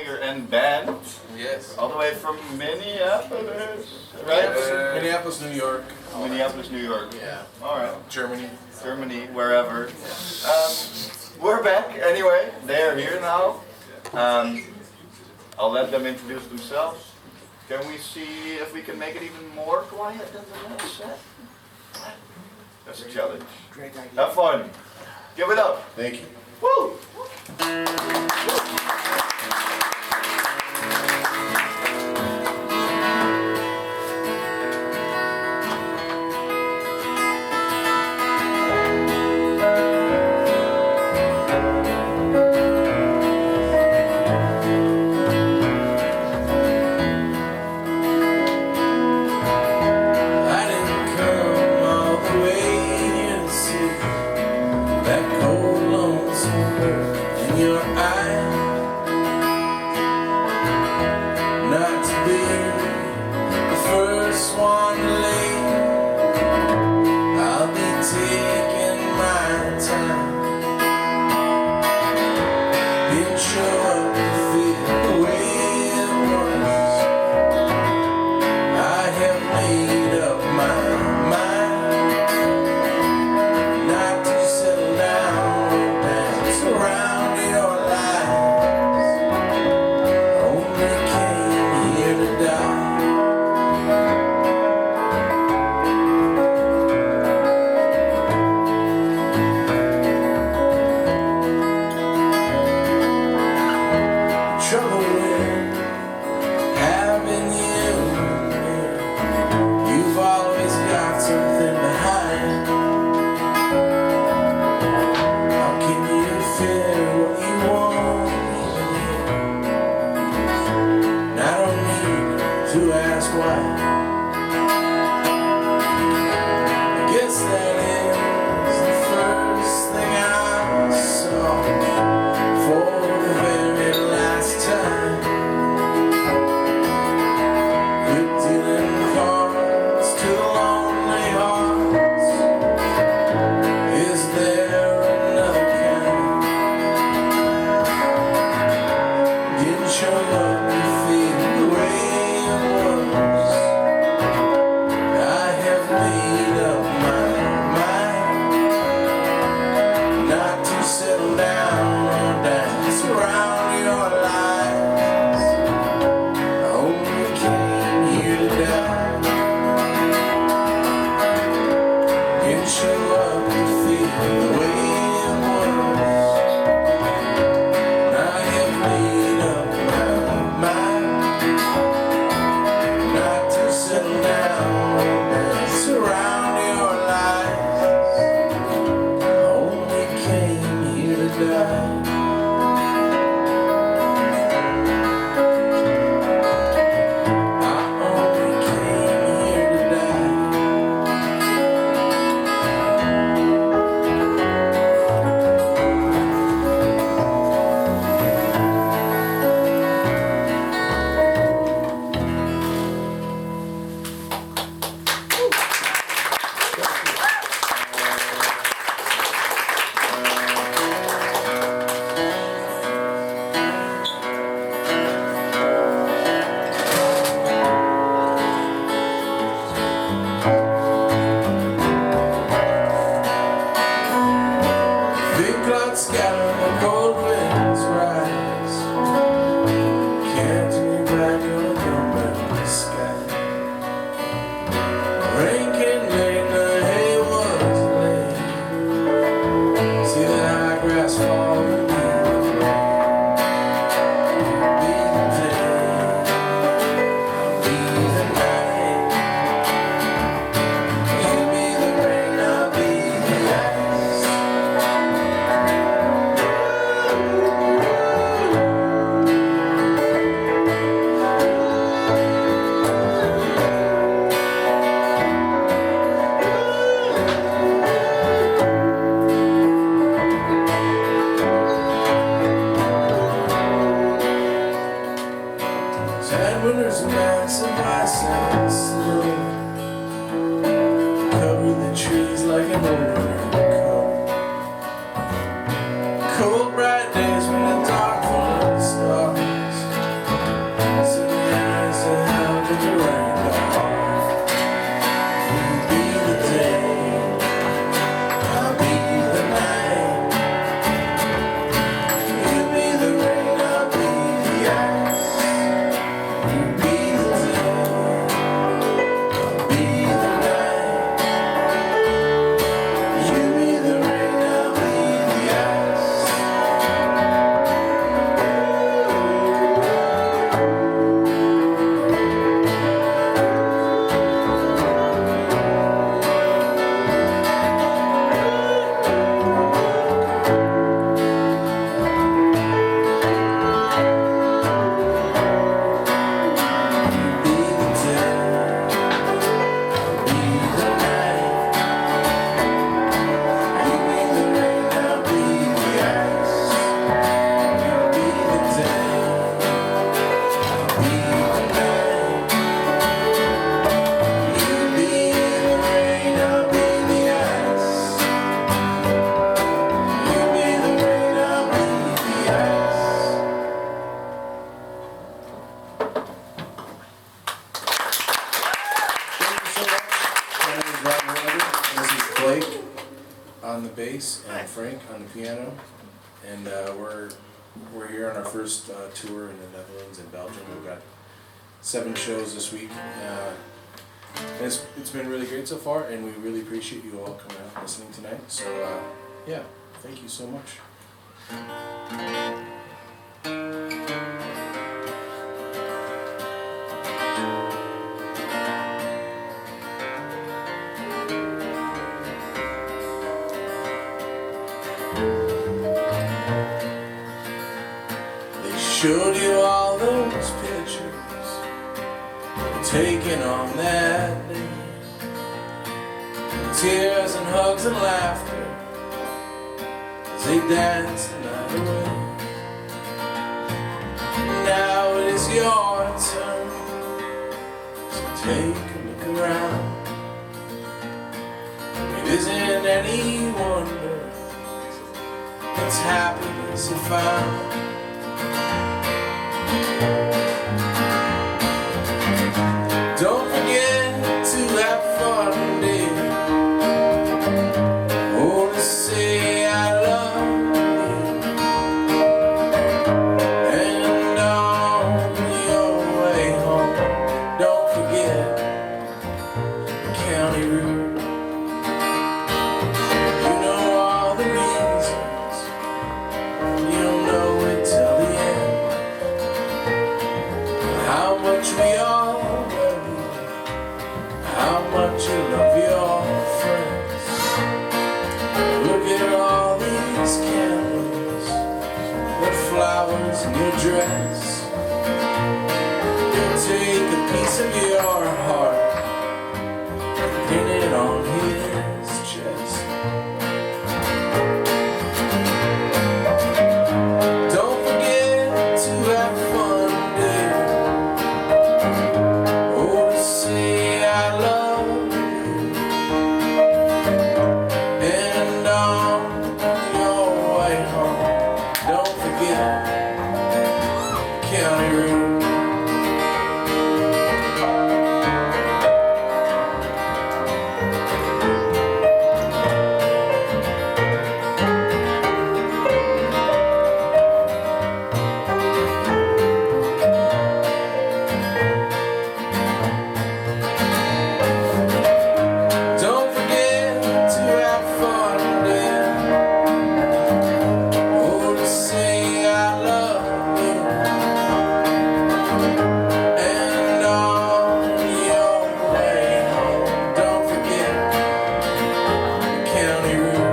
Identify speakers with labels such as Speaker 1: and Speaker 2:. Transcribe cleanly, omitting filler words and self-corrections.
Speaker 1: and band.
Speaker 2: Yes.
Speaker 1: All the way from Minneapolis, right?
Speaker 2: Minneapolis, New York.
Speaker 1: Minneapolis, New York.
Speaker 2: Yeah.
Speaker 1: All right.
Speaker 2: Germany.
Speaker 1: Germany, wherever. We're back anyway. They are here now. I'll let them introduce themselves. Can we see if we can make it even more quiet than the last set? That's a challenge.
Speaker 3: Great idea.
Speaker 1: Have fun. Give it up.
Speaker 2: Thank you.
Speaker 1: Woo!
Speaker 2: I didn't come all the way here to see that cold, lonesome look in your eye. Not to be the first one to leave. I'll be taking my time, being sure to feel the way it was. I have made up my mind not to settle down or dance around your lies. Only came here to die. Trouble with having you near. You've always got something to hide. How can you feel what you want even here? And I don't need to ask why. I guess that is the first thing I saw for the very last time. Good dealing cards to the lonely hearts. Is there another kind? Didn't show up to feel the way it was. I have made up my mind not to settle down or dance around your lies. I only came here to die. Didn't show up to feel the way it was. I have made up my mind not to settle down or dance around your lies. I only came here to die. I only came here to die. Big clouds scatter, the cold winds rise. Can't you imagine your number in the sky? Rain came late, the hay was late. See the high grass fall beneath the rain. It'll be the day, I'll be the night. You'll be the rain, I'll be the ice. Sad winter's nights of ice and snow cover the trees like an overcoat. Cold bright days when the dark full of stars. On the bass and Frank on the piano, and we're here on our first tour in the Netherlands and Belgium. We've got 7 shows this week. And it's been really great so far, and we really appreciate you all coming out and listening tonight. So yeah, thank you so much. Showed you all those pictures taken on that day, tears and hugs and laughter as they danced the night away. Now it is your turn, so take a look around. It isn't any wonder it's happiness you found. Don't forget to have fun, dear. Oh, to say I love you. And on your way home, don't forget County Route. You know all the reasons, you'll know it till the end. How much we all love you, how much you love your friends. Look at all these candles, the flowers in your dress. You take a piece of your heart and pin it on his chest. Don't forget to have fun, dear. Oh, to say I love you. And on your way home, don't forget County Route. Don't forget to have fun, dear. Oh, to say I love you. And on your way home, don't forget County Route.